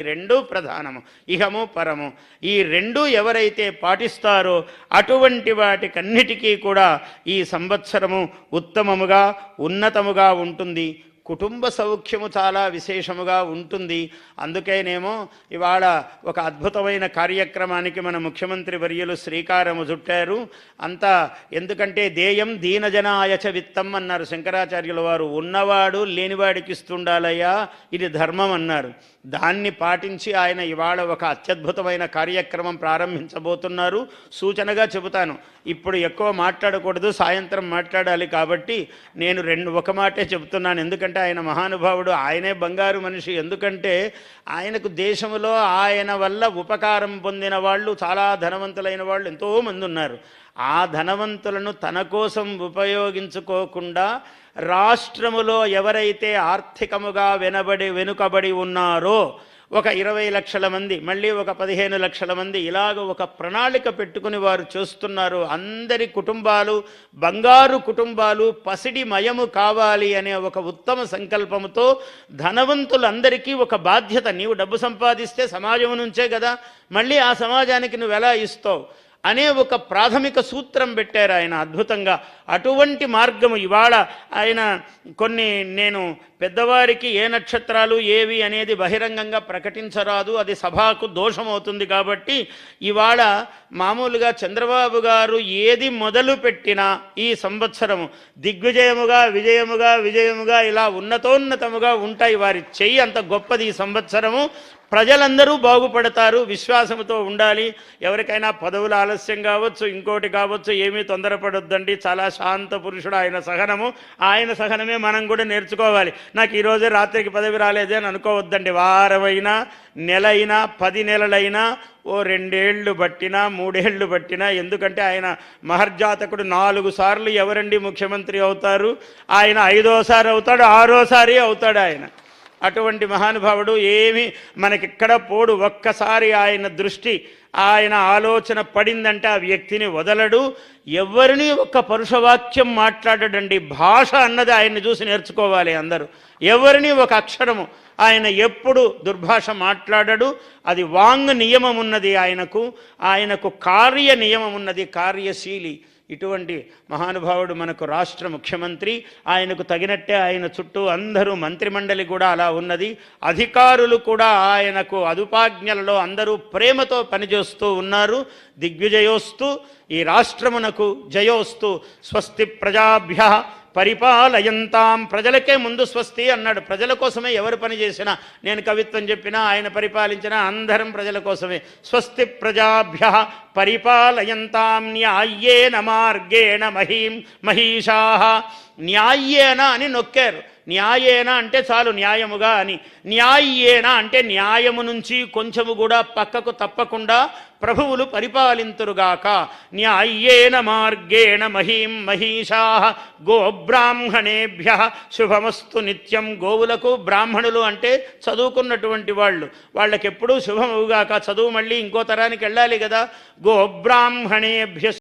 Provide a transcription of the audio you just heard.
రెండూ ప్రధానము, ఇహము పరము. ఈ రెండు ఎవరైతే పాటిస్తారో అటువంటి వాటికన్నిటికీ కూడా ఈ సంవత్సరము ఉత్తమముగా ఉన్నతముగా ఉంటుంది. కుటుంబ సౌఖ్యము చాలా విశేషముగా ఉంటుంది. అందుకేనేమో ఇవాళ ఒక అద్భుతమైన కార్యక్రమానికి మన ముఖ్యమంత్రి వర్యులు శ్రీకారము చుట్టారు. అంతా ఎందుకంటే దేయం దీనజనాయచ విత్తం అన్నారు శంకరాచార్యుల వారు. ఉన్నవాడు లేనివాడికి ఇస్తుండాలయ్యా, ఇది ధర్మం అన్నారు. దాన్ని పాటించి ఆయన ఇవాళ ఒక అత్యద్భుతమైన కార్యక్రమం ప్రారంభించబోతున్నారు. సూచనగా చెబుతాను, ఇప్పుడు ఎక్కువ మాట్లాడకూడదు, సాయంత్రం మాట్లాడాలి. కాబట్టి నేను ఒక మాటే చెబుతున్నాను. ఎందుకంటే ఆయన మహానుభావుడు, ఆయనే బంగారు మనిషి. ఎందుకంటే ఆయనకు దేశంలో ఆయన వల్ల ఉపకారం పొందిన వాళ్ళు, చాలా ధనవంతులైన వాళ్ళు ఎంతోమంది ఉన్నారు. ఆ ధనవంతులను తన కోసం ఉపయోగించుకోకుండా రాష్ట్రములో ఎవరైతే ఆర్థికముగా వెనుకబడి ఉన్నారో ఒక 20 లక్షల మంది, మళ్ళీ ఒక 15 లక్షల మంది, ఇలాగ ఒక ప్రణాళిక పెట్టుకుని వారు చేస్తున్నారు. అందరి కుటుంబాలు బంగారు కుటుంబాలు, పసిడి మయము కావాలి అనే ఒక ఉత్తమ సంకల్పముతో ధనవంతులందరికీ ఒక బాధ్యత. నీవు డబ్బు సంపాదిస్తే సమాజం నుంచే కదా, మళ్ళీ ఆ సమాజానికి నువ్వు ఎలా ఇస్తావు అనే ఒక ప్రాథమిక సూత్రం పెట్టారు ఆయన అద్భుతంగా. అటువంటి మార్గము ఇవాళ ఆయన నేను పెద్దవారికి ఏ నక్షత్రాలు ఏవి అనేది బహిరంగంగా ప్రకటించరాదు, అది సభకు దోషమవుతుంది. కాబట్టి ఇవాళ మామూలుగా చంద్రబాబు గారు ఏది మొదలు పెట్టినా ఈ సంవత్సరము దిగ్విజయముగా విజయముగా ఇలా ఉన్నతోన్నతముగా ఉంటాయి. వారి చెయ్యి అంత గొప్పది ఈ సంవత్సరము. ప్రజలందరూ బాగుపడతారు, విశ్వాసంతో ఉండాలి. ఎవరికైనా పదవులు ఆలస్యం కావచ్చు, ఇంకోటి కావచ్చు, ఏమీ తొందరపడొద్దండి. చాలా శాంత పురుషుడు ఆయన సహనమే మనం కూడా నేర్చుకోవాలి. నాకు ఈరోజే రాత్రికి పదవి రాలేదే అని అనుకోవద్దండి. వారమైనా, నెలైనా, 10 నెలలైనా, ఓ 2 ఏళ్ళు పట్టినా, 3 ఏళ్ళు పట్టినా, ఎందుకంటే ఆయన మహర్జాతకుడు. 4 సార్లు ఎవరండి ముఖ్యమంత్రి అవుతారు? ఆయన 5వసారి అవుతాడు, 6వసారి అవుతాడు ఆయన. అటువంటి మహానుభావుడు. ఏమి మనకిక్కడ పోడు. ఒక్కసారి ఆయన దృష్టి, ఆయన ఆలోచన పడిందంటే ఆ వ్యక్తిని వదలడు. ఎవరిని ఒక్క పరుషవాక్యం మాట్లాడడండి. భాష అన్నది ఆయన్ని చూసి నేర్చుకోవాలి అందరూ. ఎవరిని ఒక అక్షరము ఆయన ఎప్పుడు దుర్భాష మాట్లాడడు. అది వాంగ్ నియమం ఉన్నది ఆయనకు కార్య నియమం ఉన్నది, కార్యశీలి. ఇటువంటి మహానుభావుడు మనకు రాష్ట్ర ముఖ్యమంత్రి. ఆయనకు తగినట్టే ఆయన చుట్టూ అందరూ మంత్రిమండలి కూడా అలా ఉన్నది. అధికారులు కూడా ఆయనకు అదుపాజ్ఞలలో అందరూ ప్రేమతో పనిచేస్తూ ఉన్నారు. దిగ్విజయోస్తు, ఈ రాష్ట్రమునకు జయోస్తు. స్వస్తి ప్రజాభ్యః పరిపాలయంతాం. ప్రజలకే ముందు స్వస్తి అన్నాడు. ప్రజల కోసమే ఎవరు పని చేసినా, నేను కవిత్వం చెప్పినా, ఆయన పరిపాలించినా అందరం ప్రజల కోసమే. స్వస్తి ప్రజాభ్యః పరిపాలయంతాం న్యాయ్యేన మార్గేణ మహిషాః. న్యాయ్యేన అని నొక్కారు. న్యాయేన అంటే చాలు, న్యాయముగా అని. న్యాయ్యేన అంటే న్యాయము నుంచి కొంచెము కూడా పక్కకు తప్పకుండా ప్రభువులు పరిపాలింతురుగాక. న్యాయ్యేన మార్గేణ మహిషాః గోబ్రాహ్మణేభ్యః శుభమస్తు నిత్యం. గోవులకు బ్రాహ్మణులు అంటే చదువుకున్నటువంటి వాళ్ళు, వాళ్ళకెప్పుడూ శుభమవుగాక. చదువు మళ్ళీ ఇంకో తరానికి వెళ్ళాలి కదా. గోబ్రాహ్మణేభ్య